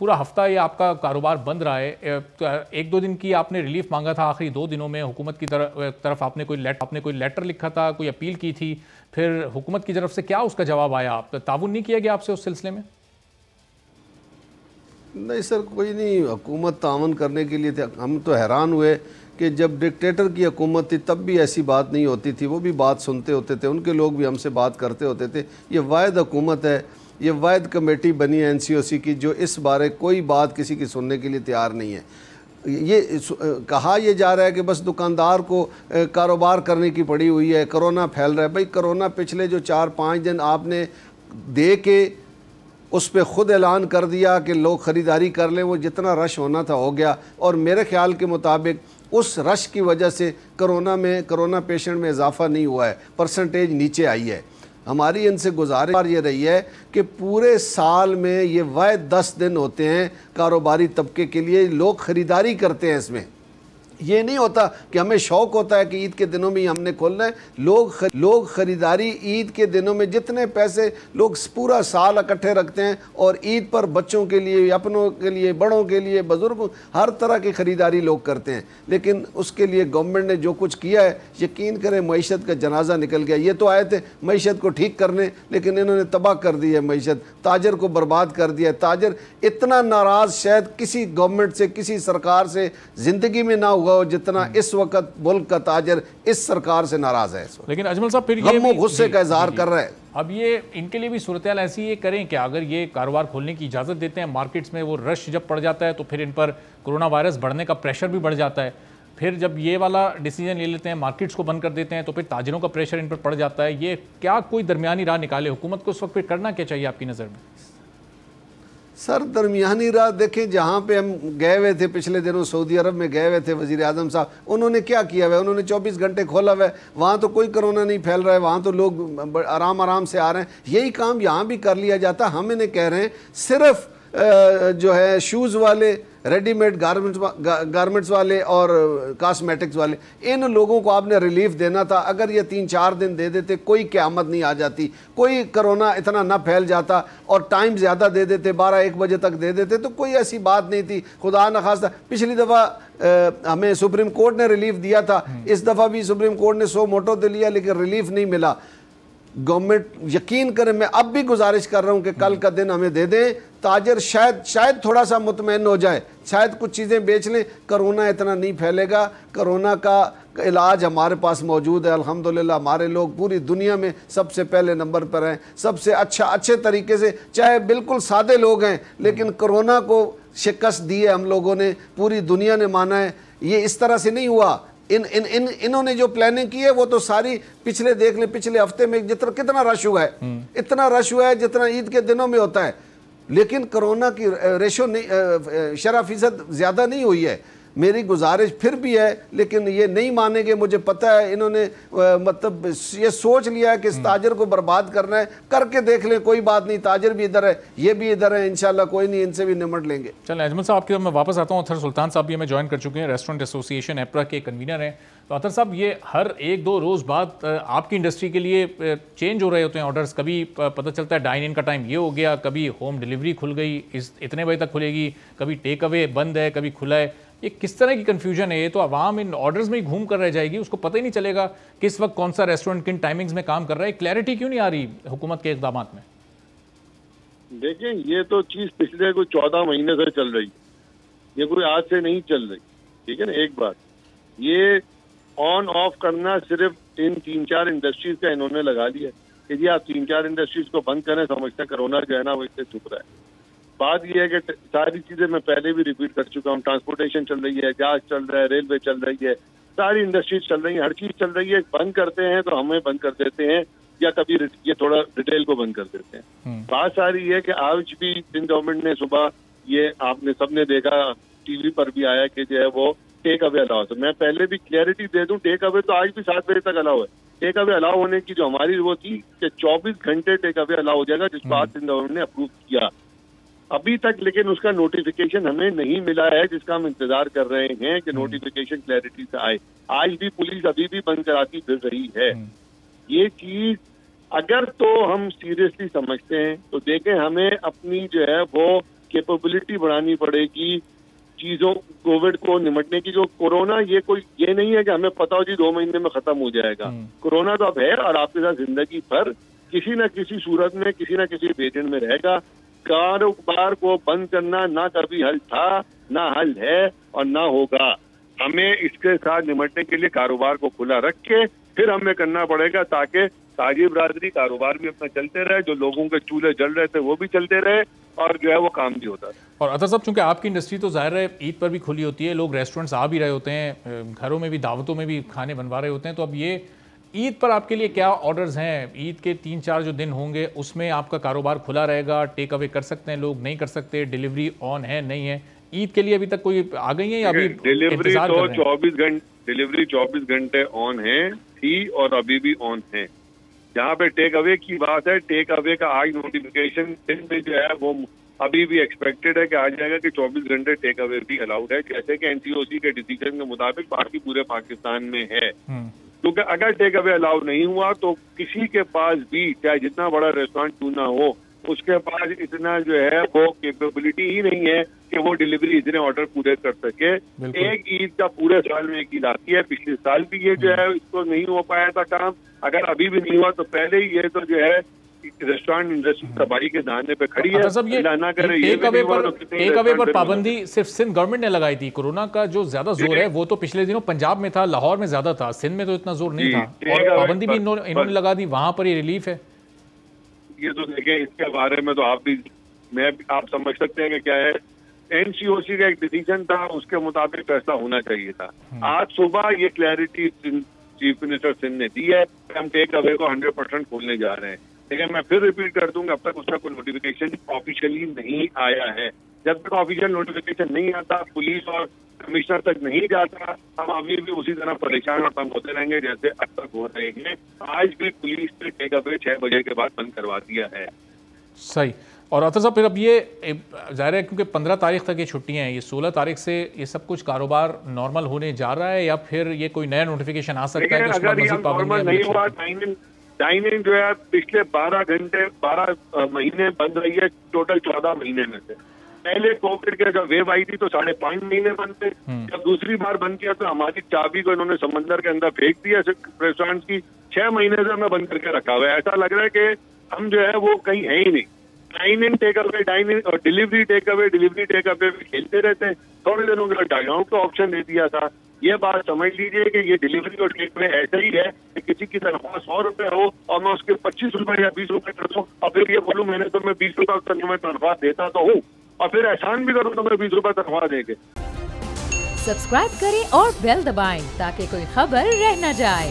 पूरा हफ्ता ये आपका कारोबार बंद रहा है, एक दो दिन की आपने रिलीफ मांगा था, आखिरी 2 दिनों में हुकूमत की तरफ आपने कोई लेटर लिखा था, कोई अपील की थी, फिर हुकूमत की तरफ से क्या उसका जवाब आया? आप ताउन नहीं किया गया आपसे उस सिलसिले में? नहीं सर, कोई नहीं, हुकूमत तावन करने के लिए थे। हम तो हैरान हुए कि जब डिक्टेटर की हुकूमत थी तब भी ऐसी बात नहीं होती थी, वो भी बात सुनते होते थे, उनके लोग भी हमसे बात करते होते थे। ये वाहिद हुकूमत है, ये वाहिद कमेटी बनी है NCOC की जो इस बारे कोई बात किसी की सुनने के लिए तैयार नहीं है। ये कहा यह जा रहा है कि बस दुकानदार को कारोबार करने की पड़ी हुई है, कोरोना फैल रहा है। भाई कोरोना पिछले जो 4-5 दिन आपने दे के उस पर ख़ुद ऐलान कर दिया कि लोग ख़रीदारी कर लें, वो जितना रश होना था हो गया। और मेरे ख्याल के मुताबिक उस रश की वजह से कोरोना पेशेंट में इजाफा नहीं हुआ है, परसेंटेज नीचे आई है। हमारी इनसे गुजारिश ये रही है कि पूरे साल में ये वाहिद 10 दिन होते हैं कारोबारी तबके के लिए, लोग ख़रीदारी करते हैं। इसमें ये नहीं होता कि हमें शौक़ होता है कि ईद के दिनों में ही हमने खोलना है। लोग ख़रीदारी ईद के दिनों में जितने पैसे लोग पूरा साल इकट्ठे रखते हैं और ईद पर बच्चों के लिए, अपनों के लिए, बड़ों के लिए, बुज़ुर्गों, हर तरह की ख़रीदारी लोग करते हैं। लेकिन उसके लिए गवर्नमेंट ने जो कुछ किया है, यकीन करें मईशत का जनाजा निकल गया। ये तो आए थे मईशत को ठीक करने, लेकिन इन्होंने तबाह कर दी है मईशत, ताजर को बर्बाद कर दिया है। ताजर इतना नाराज़ शायद किसी गवर्नमेंट से, किसी सरकार से ज़िंदगी में ना हुआ जितना इस वक्त मुल्क का ताजर इस सरकार से नाराज है। लेकिन अजमल साहब फिर ये गुस्से का इजहार कर रहा है। अब ये इनके लिए भी सूरत हाल ऐसी ये करें कि अगर ये कारोबार खोलने की इजाज़त देते हैं, मार्केट्स में वो रश जब पड़ जाता है तो फिर इन पर कोरोना वायरस बढ़ने का प्रेशर भी बढ़ जाता है। फिर जब ये वाला डिसीजन ले लेते हैं, मार्केट्स को बंद कर देते हैं, तो फिर ताजिरों का प्रेशर इन पर पड़ जाता है। ये क्या कोई दरमियानी राह निकाले हुकूमत को? उस वक्त फिर करना क्या चाहिए आपकी नज़र में? सर दरमियानी राह देखें, जहाँ पे हम गए हुए थे पिछले दिनों सऊदी अरब में गए हुए थे, वज़ीर आज़म साहब, उन्होंने क्या किया हुआ है? उन्होंने 24 घंटे खोला हुआ है, वहाँ तो कोई कोरोना नहीं फैल रहा है, वहाँ तो लोग आराम से आ रहे हैं। यही काम यहाँ भी कर लिया जाता। हम इन्हें कह रहे हैं सिर्फ जो है शूज़ वाले, रेडीमेड गारमेंट्स वाले और कॉस्मेटिक्स वाले, इन लोगों को आपने रिलीफ देना था। अगर ये 3-4 दिन दे देते, कोई क़यामत नहीं आ जाती, कोई कोरोना इतना ना फैल जाता, और टाइम ज़्यादा दे देते, 12-1 बजे तक दे देते, तो कोई ऐसी बात नहीं थी। खुदा न खास्ता पिछली दफ़ा हमें सुप्रीम कोर्ट ने रिलीफ दिया था, इस दफ़ा भी सुप्रीम कोर्ट ने 100 मोटो दे लिया, लेकिन रिलीफ नहीं मिला। गवर्नमेंट यकीन करें, मैं अब भी गुजारिश कर रहा हूं कि कल का दिन हमें दे दें, ताजर शायद थोड़ा सा मुतमईन हो जाए, शायद कुछ चीज़ें बेच लें। कोरोना इतना नहीं फैलेगा, कोरोना का इलाज हमारे पास मौजूद है अल्हम्दुलिल्लाह। हमारे लोग पूरी दुनिया में सबसे पहले नंबर पर हैं, सबसे अच्छे तरीके से, चाहे बिल्कुल सादे लोग हैं, लेकिन कोरोना को शिकस्त दी है हम लोगों ने, पूरी दुनिया ने माना है। ये इस तरह से नहीं हुआ। इन्होंने जो प्लानिंग की है वो तो सारी पिछले देख लें, पिछले हफ्ते में कितना रश हुआ है, इतना रश हुआ है जितना ईद के दिनों में होता है। लेकिन कोरोना की रेशो नहीं, शरह फीसद ज़्यादा नहीं हुई है। मेरी गुजारिश फिर भी है, लेकिन ये नहीं मानेंगे, मुझे पता है। इन्होंने मतलब ये सोच लिया है कि इस ताजर को बर्बाद करना है, करके देख लें, कोई बात नहीं। ताजर भी इधर है, ये भी इधर है, इंशाल्लाह कोई नहीं, इनसे भी निमट लेंगे। चलें अजमल साहब, आपकी मैं वापस आता हूँ। अतर सुल्तान साहब भी हमें ज्वाइन कर चुके हैं, रेस्टोरेंट एसोसिएशन एपरा के कन्वीनर हैं। तो अतर साहब, ये हर 1-2 रोज़ बाद आपकी इंडस्ट्री के लिए चेंज हो रहे होते हैं ऑर्डर्स। कभी पता चलता है डाइन इन का टाइम ये हो गया, कभी होम डिलीवरी खुल गई, इतने बजे तक खुलेगी, कभी टेक अवे बंद है, कभी खुला है। ये किस तरह की कंफ्यूजन है? ये तो आवाम इन ऑर्डर्स में ही घूम कर रह जाएगी, उसको पता ही नहीं चलेगा किस वक्त कौन सा रेस्टोरेंट किन टाइमिंग्स में काम कर रहा है। क्लैरिटी क्यों नहीं आ रही हुकूमत के इक़दाम में? देखें, ये तो चीज पिछले कोई 14 महीने से चल रही, ये कोई आज से नहीं चल रही, ठीक है ना। एक बात, ये ऑन ऑफ करना सिर्फ इन 3-4 इंडस्ट्रीज का इन्होंने लगा लिया कि जी आप 3-4 इंडस्ट्रीज को बंद करें, समझते कोरोना जो है ना वो इससे छुप रहा है। बात यह है कि सारी चीजें मैं पहले भी रिपीट कर चुका हूँ, ट्रांसपोर्टेशन चल रही है, गैस चल रहा है, रेलवे चल रही है, सारी इंडस्ट्रीज चल रही है, हर चीज चल रही है। बंद करते हैं तो हमें बंद कर देते हैं, या कभी ये थोड़ा रिटेल को बंद कर देते हैं। बात सारी है कि आज भी दिन गवर्नमेंट ने सुबह, ये आपने सबने देखा, टीवी पर भी आया कि जो है वो टेक अवे अलाउ। तो मैं पहले भी क्लियरिटी दे दूं, टेक अवे तो आज भी 7 बजे तक अलाउ है। टेक अवे अलाउ होने की जो हमारी वो थी कि 24 घंटे टेक अवे अलाउ हो जाएगा, जिस बात दिन गवर्नमेंट ने अप्रूव किया अभी तक, लेकिन उसका नोटिफिकेशन हमें नहीं मिला है, जिसका हम इंतजार कर रहे हैं कि नोटिफिकेशन क्लैरिटी से आए। आज भी पुलिस अभी भी बंद कराती फिर रही है। ये चीज अगर तो हम सीरियसली समझते हैं तो देखें, हमें अपनी जो है वो कैपेबिलिटी बढ़ानी पड़ेगी चीजों कोविड को निपटने की। जो कोरोना ये नहीं है कि हमें पता हो जी 2 महीने में खत्म हो जाएगा। कोरोना तो अब है और आपके साथ जिंदगी भर किसी न किसी सूरत में किसी न किसी वेरिएंट में रहेगा। कारोबार को बंद करना ना कभी हल था, ना हल है और ना होगा। हमें इसके साथ निपटने के लिए कारोबार को खुला रख के फिर हमें करना पड़ेगा ताकि ताजी बरादरी कारोबार भी अपना चलते रहे, जो लोगों के चूल्हे जल रहे थे वो भी चलते रहे और जो है वो काम भी होता है। और अतर साहब, चूंकि आपकी इंडस्ट्री तो जाहिर है ईद पर भी खुली होती है, लोग रेस्टोरेंट्स आ भी रहे होते हैं, घरों में भी दावतों में भी खाने बनवा रहे होते हैं, तो अब ये ईद पर आपके लिए क्या ऑर्डर्स हैं? ईद के 3-4 जो दिन होंगे उसमें आपका कारोबार खुला रहेगा, टेक अवे कर सकते हैं लोग, नहीं कर सकते, डिलीवरी ऑन है नहीं है? ईद के लिए अभी तक कोई आ गई है या अभी डिलीवरी तो 24 घंटे ऑन है थी और अभी भी ऑन है। जहाँ पे टेक अवे की बात है, टेक अवे का आज नोटिफिकेशन में जो है वो अभी भी एक्सपेक्टेड है कि आ जाएगा कि 24 घंटे टेक अवे भी अलाउड है, जैसे कि एनसीओसी के डिसीजन के मुताबिक बाकी पूरे पाकिस्तान में है। क्योंकि अगर टेक अवे अलाउ नहीं हुआ तो किसी के पास भी चाहे जितना बड़ा रेस्टोरेंट क्यों ना हो, उसके पास इतना जो है वो कैपेबिलिटी ही नहीं है कि वो डिलीवरी इतने ऑर्डर पूरे कर सके। एक ईद का पूरे साल में एक ईद आती है, पिछले साल भी ये जो है इसको नहीं हो पाया था काम। अगर अभी भी नहीं हुआ तो पहले ही ये तो जो है रेस्टोरेंट इंडस्ट्री तबाही के दाने पे खड़ी है। सब ये टेक अवे पर पाबंदी सिर्फ सिंध गवर्नमेंट ने लगाई थी। कोरोना का जो ज्यादा जोर है वो तो पिछले दिनों पंजाब में था, लाहौर में ज्यादा था, सिंध में तो इतना जोर नहीं था, और पाबंदी भी इन्होंने लगा दी, वहां पर ये रिलीफ है। ये तो देखें, इसके बारे में तो आप समझ सकते हैं कि क्या है। एनसीओसी का एक डिसीजन था, उसके मुताबिक फैसला होना चाहिए था। आज सुबह ये क्लैरिटी चीफ मिनिस्टर सिंध ने दी है, हम टेक अवे को 100% खोलने जा रहे हैं। लेकिन मैं फिर रिपीट कर दूंगा, अब तक उसका कोई नोटिफिकेशन ऑफिशियली नहीं आया है। जब तक ऑफिशियल नोटिफिकेशन नहीं आता, पुलिस और कमिश्नर तक नहीं जाता, हम अभी भी उसी तरह परेशान और तंग होते रहेंगे जैसे अब तक हो रहे हैं। आज भी पुलिस ने टेक अवे 6 बजे के बाद बंद करवा दिया है। सही। और अतर साहब, फिर अब ये जाहिर है क्योंकि 15 तारीख तक ये छुट्टियां हैं, ये 16 तारीख से ये सब कुछ कारोबार नॉर्मल होने जा रहा है या फिर ये कोई नया नोटिफिकेशन आ सकता है? अगर ये नॉर्मल नहीं हुआ, डाइनिंग जो है पिछले 12 महीने बंद रही है, टोटल 14 महीने में से। पहले कोविड के जब वेव आई थी तो 5.5 महीने बंद थे। जब दूसरी बार बंद किया तो हमारी चाबी को इन्होंने समंदर के अंदर फेंक दिया रेस्टोरेंट की। 6 महीने से हमें बंद करके रखा हुआ है। ऐसा लग रहा है कि हम जो है वो कहीं है ही नहीं। Dine in takeaway, dine in और डिलीवरी टेक अवे भी खेलते रहते हैं। थोड़े दिनों के डाइन आउट का ऑप्शन दे दिया था। ये बात समझ लीजिए कि ये डिलीवरी और टेक अवे ऐसा ही है कि किसी की तनख्वाह 100 रुपए हो और मैं उसके 25 रुपए या 20 रुपए कर दूं और फिर ये बोलूं मैंने तो मैं 20 रुपए मैं तनख्वाह देता तो हूँ और फिर एहसान भी करूँ तो मैं 20 रुपए तनख्वाह देंगे। सब्सक्राइब करें और बेल दबाएं ताकि कोई खबर रह न जाए।